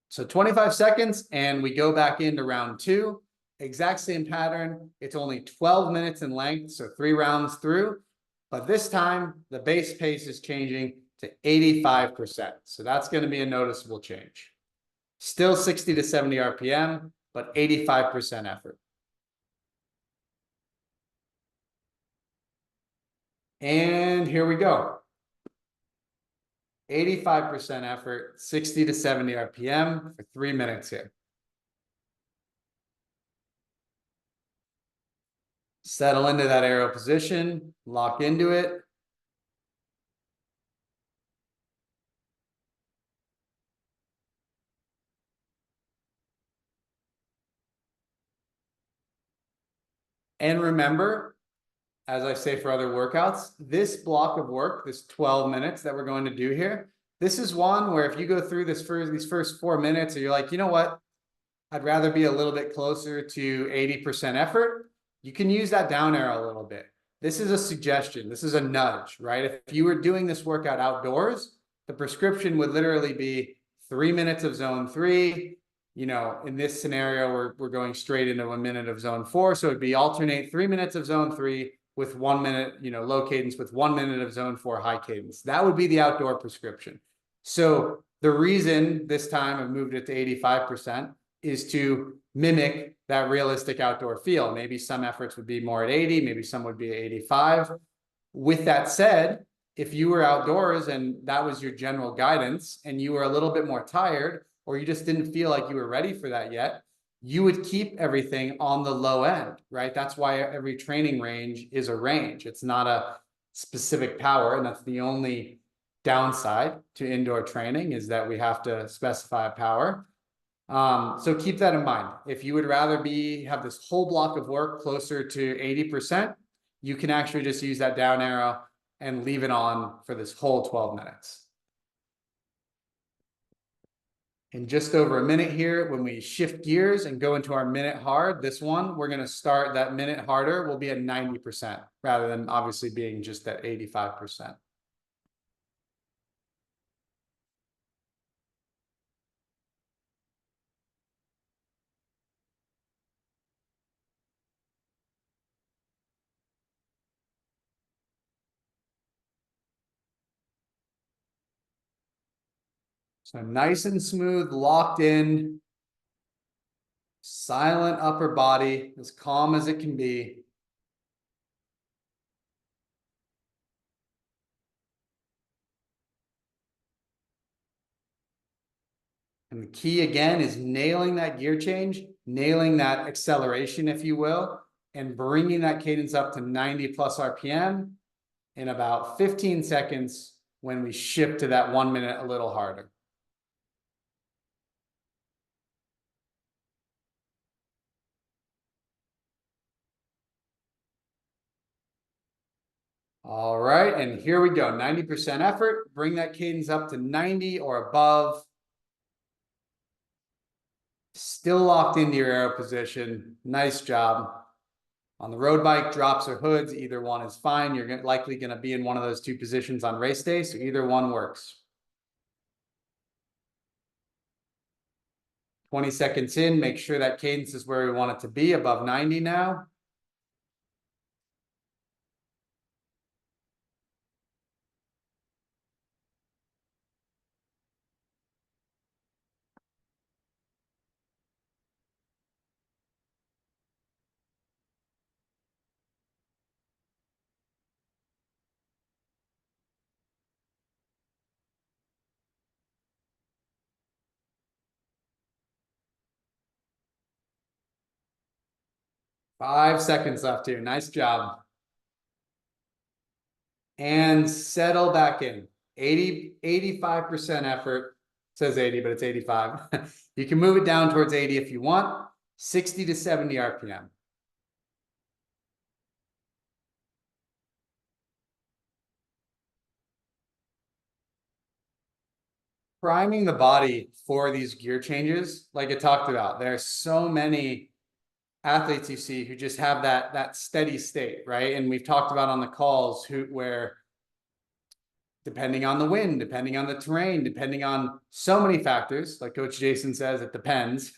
Speaker 1: So 25 seconds, and we go back into round 2. Exact same pattern. It's only 12 minutes in length, so 3 rounds through. But this time, the base pace is changing to 85%. So that's going to be a noticeable change. Still 60 to 70 RPM, but 85% effort. And here we go. 85% effort, 60 to 70 RPM for 3 minutes here. Settle into that arrow position, lock into it. And remember, as I say for other workouts, this block of work, this 12 minutes that we're going to do here, this is one where if you go through these first 4 minutes and you're like, you know what, I'd rather be a little bit closer to 80% effort, you can use that down arrow a little bit. This is a suggestion. This is a nudge, right? If you were doing this workout outdoors, the prescription would literally be 3 minutes of zone 3. You know, in this scenario, we're going straight into a minute of zone 4. So it'd be alternate 3 minutes of zone 3 with 1 minute, low cadence with 1 minute of zone 4 high cadence. That would be the outdoor prescription. So the reason this time I've moved it to 85% is to mimic that realistic outdoor feel. Maybe some efforts would be more at 80, maybe some would be at 85. With that said, if you were outdoors and that was your general guidance and you were a little bit more tired, or you just didn't feel like you were ready for that yet, you would keep everything on the low end, right? That's why every training range is a range. It's not a specific power, and that's the only downside to indoor training, is that we have to specify a power. So keep that in mind. If you would rather have this whole block of work closer to 80%, you can actually just use that down arrow and leave it on for this whole 12 minutes. In just over a minute here, when we shift gears and go into our minute hard, this one, we're going to start that minute harder. We'll be at 90% rather than obviously being just at 85%. So nice and smooth, locked in, silent upper body, as calm as it can be. And the key again is nailing that gear change, nailing that acceleration, if you will, and bringing that cadence up to 90 plus RPM in about 15 seconds when we shift to that 1 minute a little harder. All right, and here we go. 90% effort. Bring that cadence up to 90 or above. Still locked into your arrow position. Nice job. On the road bike, drops or hoods, either one is fine. You're likely going to be in one of those two positions on race day, so either one works. 20 seconds in, make sure that cadence is where we want it to be, above 90 now. Five seconds left here. Nice job. And settle back in. 85% effort. It says 80, but it's 85. You can move it down towards 80 if you want. 60 to 70 RPM. Priming the body for these gear changes, like I talked about, there are so many athletes you see who just have that steady state, right? And we've talked about on the calls where depending on the wind, depending on the terrain, depending on so many factors, like Coach Jason says, it depends.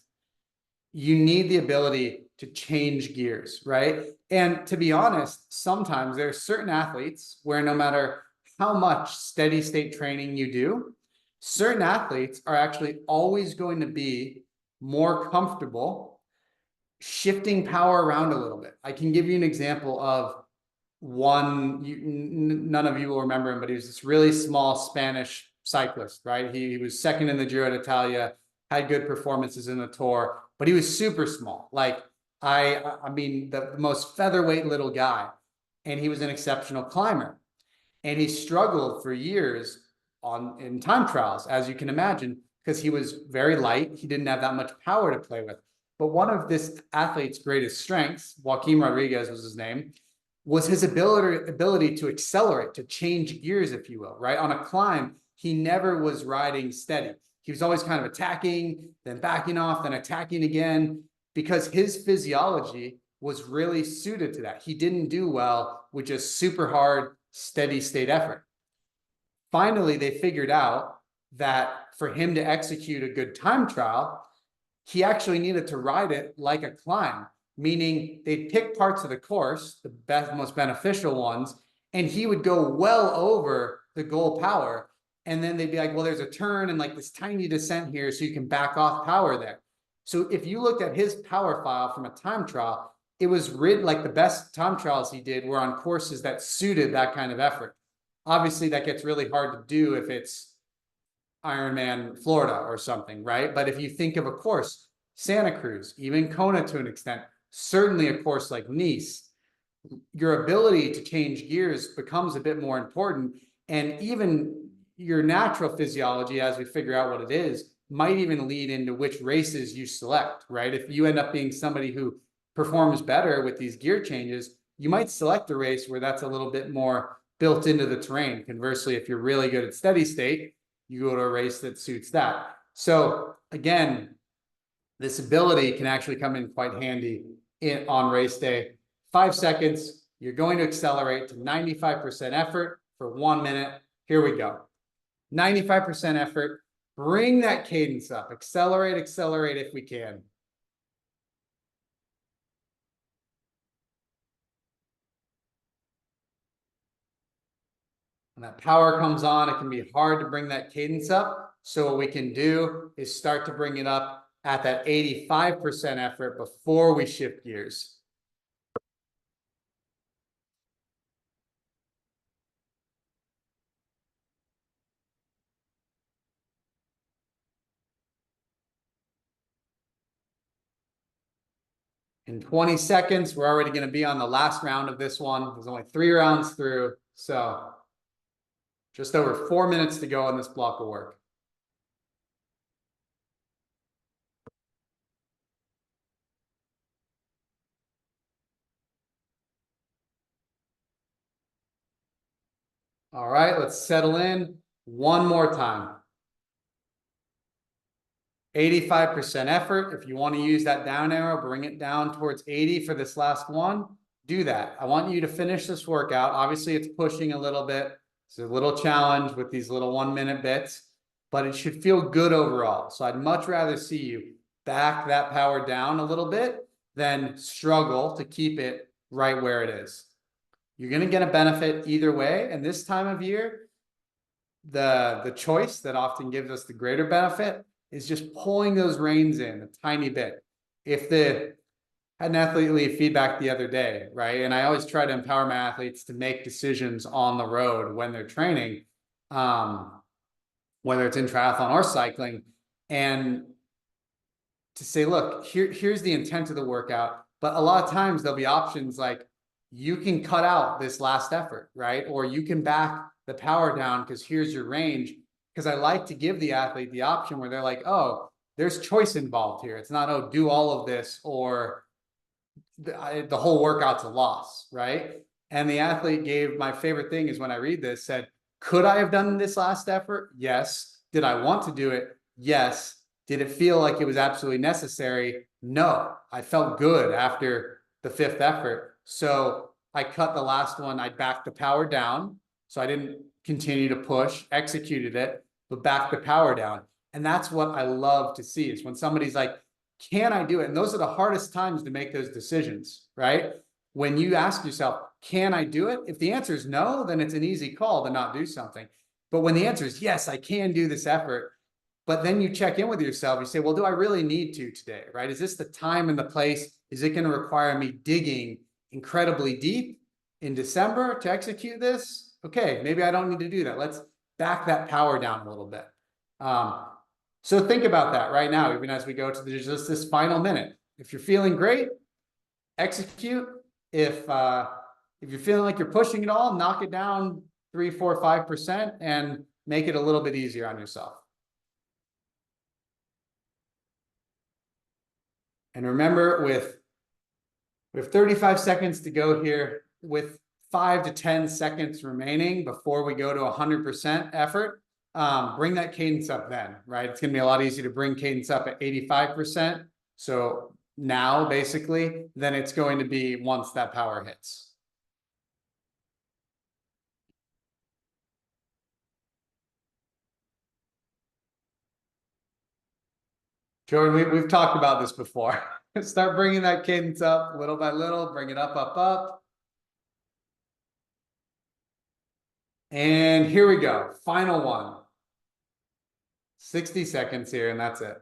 Speaker 1: You need the ability to change gears, right? And to be honest, sometimes there are certain athletes where no matter how much steady state training you do, certain athletes are actually always going to be more comfortable shifting power around a little bit. I can give you an example of one, none of you will remember him, but he was this really small Spanish cyclist, right? He was second in the Giro d'Italia, had good performances in the Tour, but he was super small. Like, I mean, the most featherweight little guy, and he was an exceptional climber. And he struggled for years in time trials, as you can imagine, because he was very light. He didn't have that much power to play with. But one of this athlete's greatest strengths, Joaquim Rodriguez was his name, was his ability to accelerate, to change gears, if you will, right? On a climb, he never was riding steady. He was always kind of attacking, then backing off, then attacking again, because his physiology was really suited to that. He didn't do well with just super hard, steady state effort. Finally, they figured out that for him to execute a good time trial, he actually needed to ride it like a climb, meaning they'd pick parts of the course, the best, most beneficial ones, and he would go well over the goal power. And then they'd be like, well, there's a turn and like this tiny descent here, so you can back off power there. So if you looked at his power file from a time trial, it was written like the best time trials he did were on courses that suited that kind of effort. Obviously, that gets really hard to do if it's Ironman Florida or something, right? But if you think of a course, Santa Cruz, even Kona to an extent, certainly a course like Nice, your ability to change gears becomes a bit more important. And even your natural physiology, as we figure out what it is, might even lead into which races you select, right? If you end up being somebody who performs better with these gear changes, you might select a race where that's a little bit more built into the terrain. Conversely, if you're really good at steady state, you go to a race that suits that. So again, this ability can actually come in quite handy on race day. 5 seconds, you're going to accelerate to 95% effort for 1 minute. Here we go. 95% effort. Bring that cadence up. Accelerate, accelerate if we can. When that power comes on, it can be hard to bring that cadence up. So what we can do is start to bring it up at that 85% effort before we shift gears. In 20 seconds, we're already going to be on the last round of this one. There's only 3 rounds through, so just over 4 minutes to go on this block of work. All right, let's settle in one more time. 85% effort. If you want to use that down arrow, bring it down towards 80 for this last one. Do that. I want you to finish this workout. Obviously, it's pushing a little bit. It's a little challenge with these little 1-minute bits, but it should feel good overall. So I'd much rather see you back that power down a little bit than struggle to keep it right where it is. You're going to get a benefit either way. And this time of year, the choice that often gives us the greater benefit is just pulling those reins in a tiny bit. I had an athlete leave feedback the other day, right? And I always try to empower my athletes to make decisions on the road when they're training, whether it's in triathlon or cycling, and to say, look, here's the intent of the workout. But a lot of times there'll be options like you can cut out this last effort, right? Or you can back the power down because here's your range. Because I like to give the athlete the option where they're like, oh, there's choice involved here. It's not, oh, do all of this or the whole workout's a loss, right? And the athlete gave, my favorite thing is when I read this, said, could I have done this last effort? Yes. Did I want to do it? Yes. Did it feel like it was absolutely necessary? No. I felt good after the 5th effort. So I cut the last one. I backed the power down. So I didn't continue to push, executed it, but backed the power down. And that's what I love to see is when somebody's like, can I do it? And those are the hardest times to make those decisions, right? When you ask yourself, can I do it? If the answer is no, then it's an easy call to not do something. But when the answer is yes, I can do this effort, but then you check in with yourself, you say, well, do I really need to today, right? Is this the time and the place? Is it going to require me digging incredibly deep in December to execute this? Okay, maybe I don't need to do that. Let's back that power down a little bit. So think about that right now, even as we go to just this final minute. If you're feeling great, execute. If you're feeling like you're pushing it all, knock it down 3, 4, 5% and make it a little bit easier on yourself. And remember, with 35 seconds to go here, with 5 to 10 seconds remaining before we go to 100% effort, bring that cadence up then, right? It's going to be a lot easier to bring cadence up at 85%. So now, basically, than it's going to be once that power hits. Jordan, we've talked about this before. Start bringing that cadence up little by little, bring it up, up, up. And here we go. Final one. 60 seconds here, and that's it.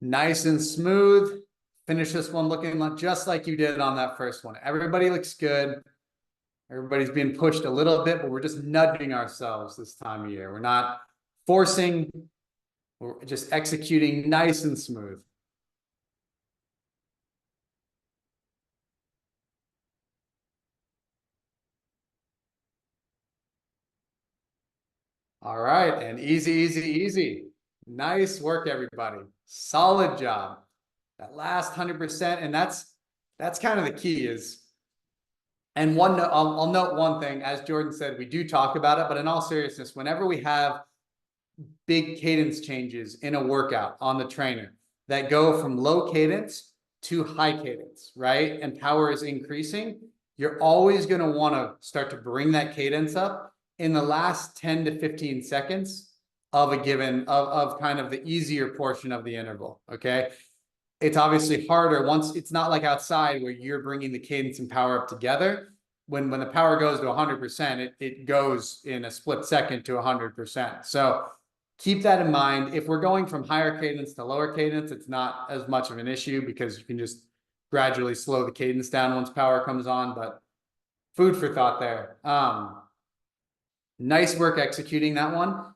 Speaker 1: Nice and smooth. Finish this one looking just like you did on that first one. Everybody looks good. Everybody's being pushed a little bit, but we're just nudging ourselves this time of year. We're not forcing, we're just executing nice and smooth. All right, and easy, easy, easy. Nice work, everybody. Solid job. That last 100%, and that's kind of the key is, and I'll note one thing, as Jordan said, we do talk about it, but in all seriousness, whenever we have big cadence changes in a workout on the trainer that go from low cadence to high cadence, right? And power is increasing, you're always going to want to start to bring that cadence up in the last 10 to 15 seconds of a given, of kind of the easier portion of the interval, okay? It's obviously harder once, it's not like outside where you're bringing the cadence and power up together. When the power goes to 100%, it goes in a split second to 100%. So keep that in mind. If we're going from higher cadence to lower cadence, it's not as much of an issue because you can just gradually slow the cadence down once power comes on, but food for thought there. Nice work executing that one.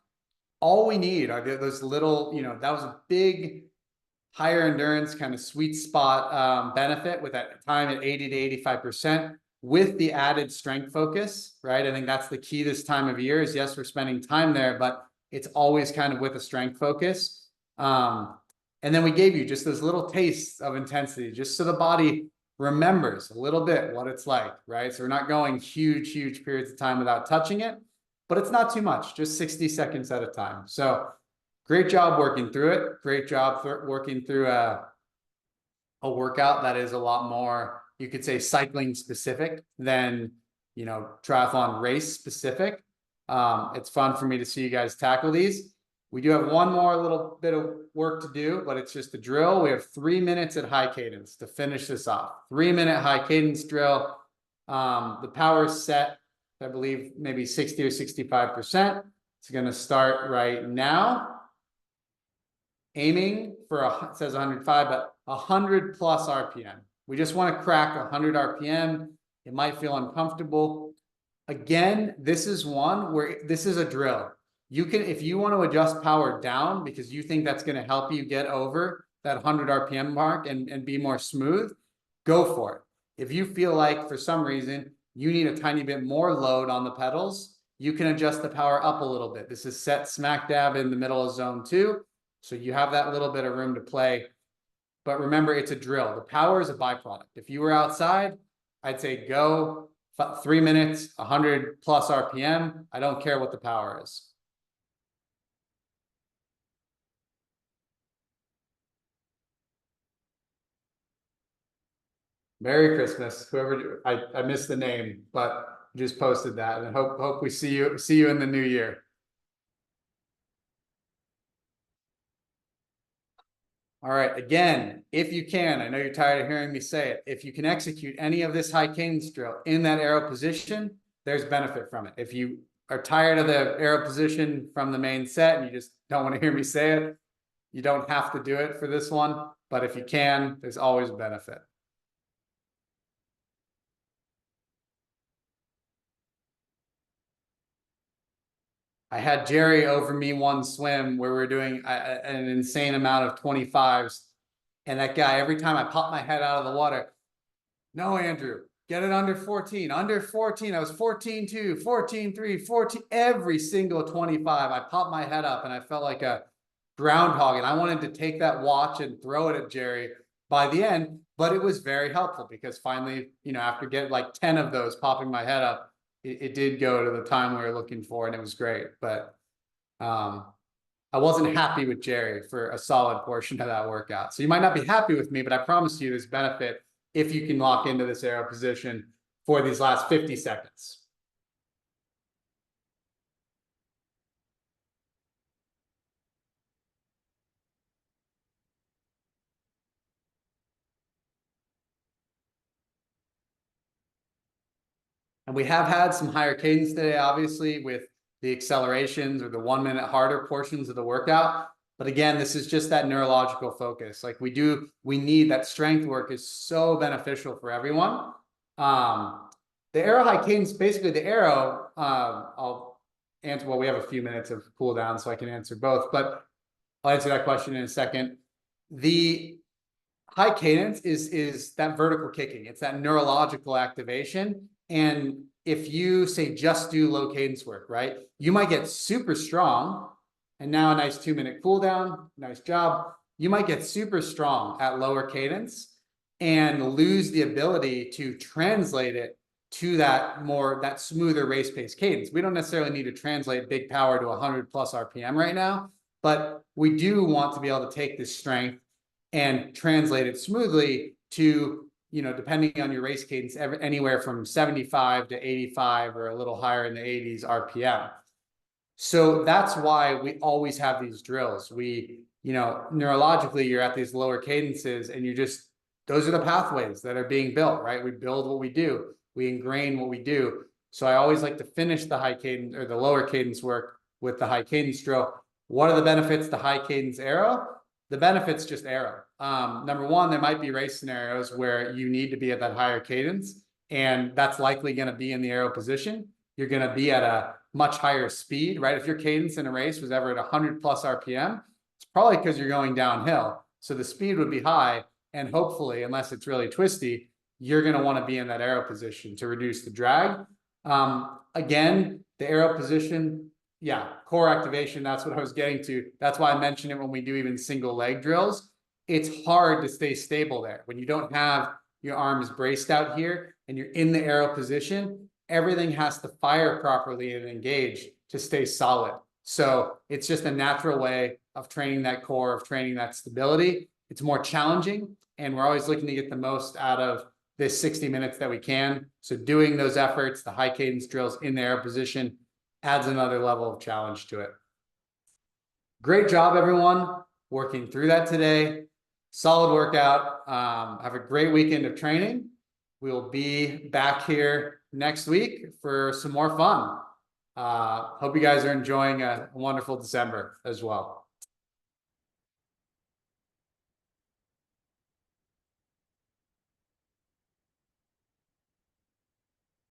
Speaker 1: all we need are those little, that was a big higher endurance kind of sweet spot benefit with that time at 80 to 85% with the added strength focus, right? I think that's the key this time of year is yes, we're spending time there, but it's always kind of with a strength focus. And then we gave you just those little tastes of intensity, just so the body remembers a little bit what it's like, right? So we're not going huge periods of time without touching it, but it's not too much, just 60 seconds at a time. So great job working through it. Great job for working through a workout that is a lot more, you could say, cycling specific than, triathlon race specific. It's fun for me to see you guys tackle these. We do have one more little bit of work to do, but it's just a drill. We have 3 minutes at high cadence to finish this off. 3-minute high cadence drill. The power is set, I believe, maybe 60 or 65%. It's going to start right now. Aiming for, it says 105, but 100 plus RPM. We just want to crack 100 RPM. It might feel uncomfortable. Again, this is one where this is a drill. You can, if you want to adjust power down because you think that's going to help you get over that 100 RPM mark and be more smooth, go for it. If you feel like for some reason you need a tiny bit more load on the pedals, you can adjust the power up a little bit. This is set smack dab in the middle of zone 2. So you have that little bit of room to play. But remember, it's a drill. The power is a byproduct. If you were outside, I'd say go 3 minutes, 100 plus RPM. I don't care what the power is. Merry Christmas, whoever. I missed the name, but just posted that, and hope we see you in the new year. All right, again, if you can, I know you're tired of hearing me say it, if you can execute any of this high cadence drill in that arrow position, there's benefit from it. If you are tired of the arrow position from the main set and you just don't want to hear me say it, you don't have to do it for this one, but if you can, there's always benefit. I had Jerry over me one swim where we're doing an insane amount of 25s. And that guy, every time I popped my head out of the water, no, Andrew, get it under 14, under 14. I was 14.2, 14.3, 14, every single 25. I popped my head up and I felt like a groundhog. And I wanted to take that watch and throw it at Jerry by the end, but it was very helpful because finally, after getting like 10 of those popping my head up, it did go to the time we were looking for, and it was great. But I wasn't happy with Jerry for a solid portion of that workout. So you might not be happy with me, but I promise you there's benefit if you can lock into this arrow position for these last 50 seconds. And we have had some higher cadence today, obviously, with the accelerations or the 1 minute harder portions of the workout. But again, this is just that neurological focus. Like we need that strength work is so beneficial for everyone. The arrow high cadence, basically the arrow, I'll answer, well, we have a few minutes of cool down, so I can answer both, but I'll answer that question in a second. The high cadence is that vertical kicking. It's that neurological activation. And if you say just do low cadence work, right, you might get super strong. And now a nice 2 minute cool down. Nice job. You might get super strong at lower cadence and lose the ability to translate it to that smoother race pace cadence. We don't necessarily need to translate big power to 100 plus RPM right now, but we do want to be able to take this strength and translate it smoothly to, depending on your race cadence, anywhere from 75 to 85 or a little higher in the 80s RPM. So that's why we always have these drills. We, neurologically, you're at these lower cadences and those are the pathways that are being built, right? We build what we do. We ingrain what we do. So I always like to finish the high cadence or the lower cadence work with the high cadence drill. What are the benefits to high cadence arrow? The benefits just arrow. Number one, there might be race scenarios where you need to be at that higher cadence, and that's likely going to be in the arrow position. You're going to be at a much higher speed, right? If your cadence in a race was ever at 100 plus RPM, it's probably because you're going downhill. So the speed would be high, and hopefully, unless it's really twisty, you're going to want to be in that aero position to reduce the drag. Again, the aero position, yeah, core activation, that's what I was getting to. That's why I mentioned it when we do even single leg drills. It's hard to stay stable there. When you don't have your arms braced out here and you're in the aero position, everything has to fire properly and engage to stay solid. So it's just a natural way of training that core, of training that stability. It's more challenging, and we're always looking to get the most out of this 60 minutes that we can. So doing those efforts, the high cadence drills in the aero position, adds another level of challenge to it. Great job, everyone, working through that today. Solid workout. Have a great weekend of training. We'll be back here next week for some more fun. Hope you guys are enjoying a wonderful December as well.